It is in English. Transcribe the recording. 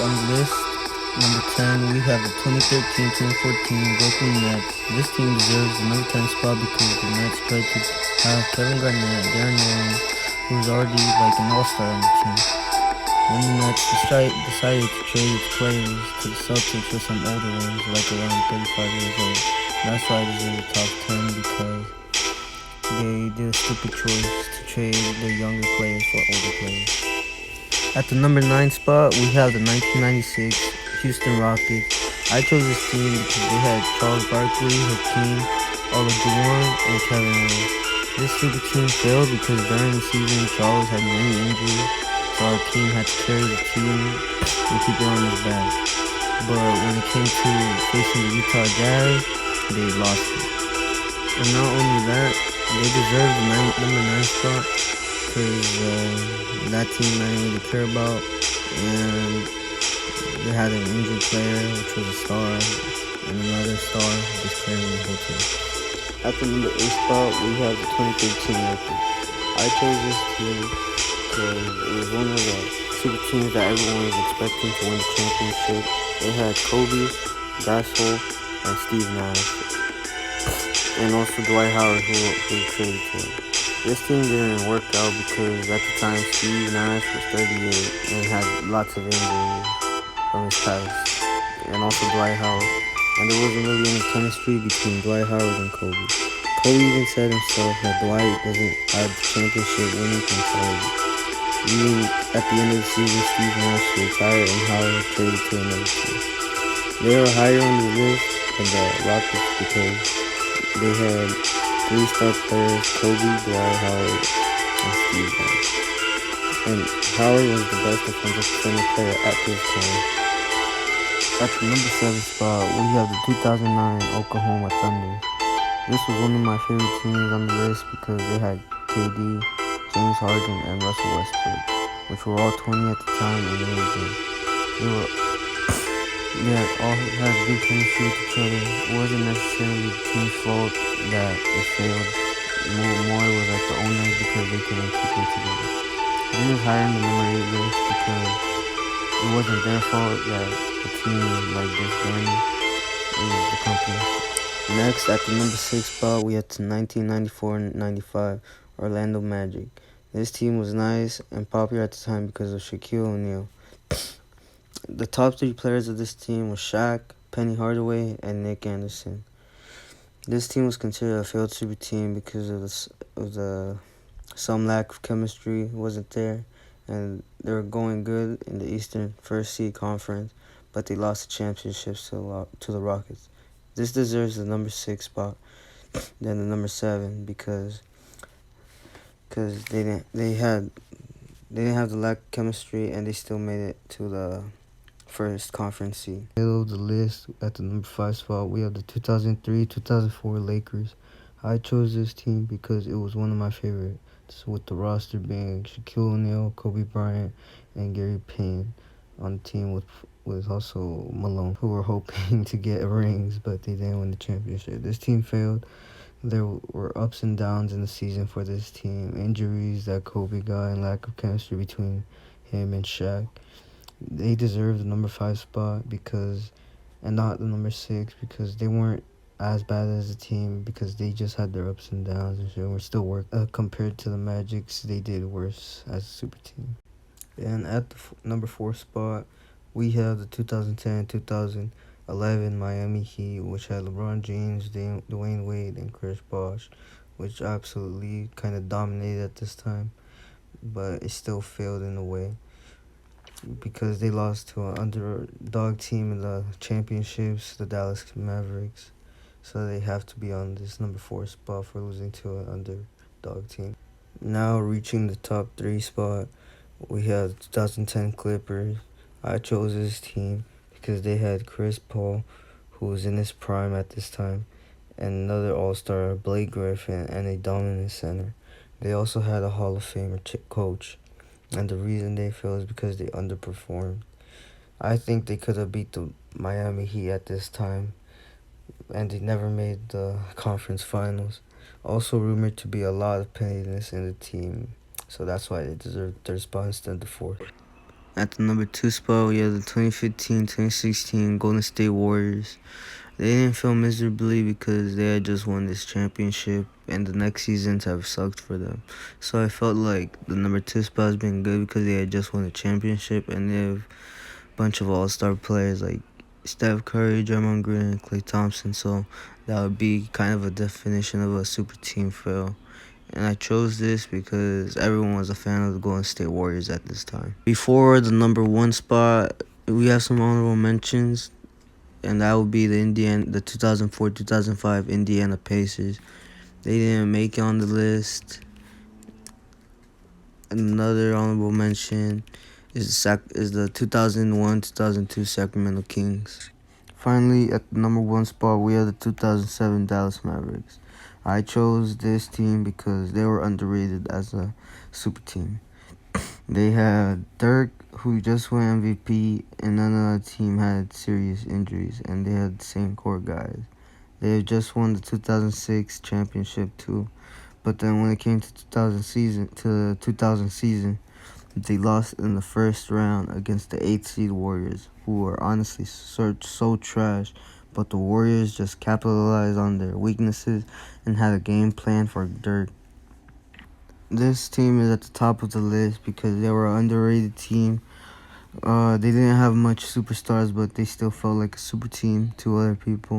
on the list, number 10, we have the 2013-2014 Brooklyn Nets. This team deserves the number 10 spot because the Nets tried to have Kevin Garnett, Darren Williams, who was already like an all-star on the team. Then the Nets decided to trade its players to the Celtics for some older ones, like around 35 years old. That's why this is the top 10, because they did a stupid choice to trade their younger players for older players. At the number 9 spot, we have the 1996 Houston Rockets. I chose this team because they had Charles Barkley, Hakeem Olajuwon, and Kevin Love. This stupid team failed because during the season, Charles had many injuries, so our team had to carry the team and keep it on his back. But when it came to facing the Utah Jazz, they lost it. And not only that, they deserved the number 9 spot because that team I didn't really care about, and they had an injured player, which was a star, and another star just carrying the whole team. At the number 8 spot, we have the 2013 Lakers. I chose this team because it was one of the super teams that everyone was expecting to win the championship. They had Kobe, Gasol, and Steve Nash, and also Dwight Howard, who traded to him. This team didn't work out because at the time Steve Nash was 38 and had lots of injuries from his past, and also Dwight Howard. And there wasn't really any chemistry between Dwight Howard and Kobe. Kobe even said himself that Dwight doesn't have the championship winning mentality. Even at the end of the season, Steve Nash retired and Howard traded to another team. They were higher on the list than the Rockets because they had 3 star players: Kobe, Dwight Howard, and Steve Nash. And Howard was the best defensive center player at this time. At the number 7 spot, we have the 2009 Oklahoma Thunder. This was one of my favorite teams on the list because they had KD, James Harden, and Russell Westbrook, which were all 20 at the time and really good. They all had good chemistry with each other. It wasn't necessarily the team's fault that it failed. More was like the owners because they couldn't keep it together. This is higher on the number 8 list because it wasn't their fault that a team like this disbanded. It was the company. Next, at the number 6 spot, we have the 1994-95 Orlando Magic. This team was nice and popular at the time because of Shaquille O'Neal. The top 3 players of this team were Shaq, Penny Hardaway, and Nick Anderson. This team was considered a failed super team because of some lack of chemistry wasn't there, and they were going good in the Eastern First Seed Conference, but they lost the championships to the Rockets. This deserves the number 6 spot than the number 7 because they didn't have the lack of chemistry, and they still made it to the first conference seed. Middle of the list, at the number 5 spot, we have the 2003-2004 Lakers. I chose this team because it was one of my favorites, with the roster being Shaquille O'Neal, Kobe Bryant, and Gary Payne on the team with also Malone, who were hoping to get rings, but they didn't win the championship. This team failed. There were ups and downs in the season for this team. Injuries that Kobe got and lack of chemistry between him and Shaq. They deserve the number 5 spot and not the number 6 because they weren't as bad as a team because they just had their ups and downs and shit. We're still compared to the Magics, they did worse as a super team. And at the number 4 spot, we have the 2010-2011 Miami Heat, which had LeBron James, Dwayne Wade, and Chris Bosh, which absolutely kind of dominated at this time, but it still failed in a way because they lost to an underdog team in the championships, the Dallas Mavericks. So they have to be on this number 4 spot for losing to an underdog team. Now reaching the top 3 spot, we have the 2010 Clippers. I chose this team because they had Chris Paul, who was in his prime at this time, and another all-star, Blake Griffin, and a dominant center. They also had a Hall of Famer coach, and the reason they failed is because they underperformed. I think they could have beat the Miami Heat at this time, and they never made the conference finals. Also rumored to be a lot of pettiness in the team, so that's why they deserve 3rd spot instead of the 4th. At the number 2 spot, we have the 2015-2016 Golden State Warriors. They didn't fail miserably because they had just won this championship, and the next seasons have sucked for them. So I felt like the number 2 spot has been good because they had just won the championship, and they have a bunch of all-star players like Steph Curry, Draymond Green, and Klay Thompson. So that would be kind of a definition of a super team fail. And I chose this because everyone was a fan of the Golden State Warriors at this time. Before the number 1 spot, we have some honorable mentions, and that would be the 2004-2005 Indiana Pacers. They didn't make it on the list. Another honorable mention is the 2001-2002 Sacramento Kings. Finally, at the number 1 spot, we have the 2007 Dallas Mavericks. I chose this team because they were underrated as a super team. They had Dirk, who just won MVP, and none of the team had serious injuries, and they had the same core guys. They had just won the 2006 championship too, but then when it came to 2000 season, they lost in the first round against the 8th seed Warriors, who were honestly so trash. But the Warriors just capitalized on their weaknesses and had a game plan for Dirk. This team is at the top of the list because they were an underrated team. They didn't have much superstars, but they still felt like a super team to other people.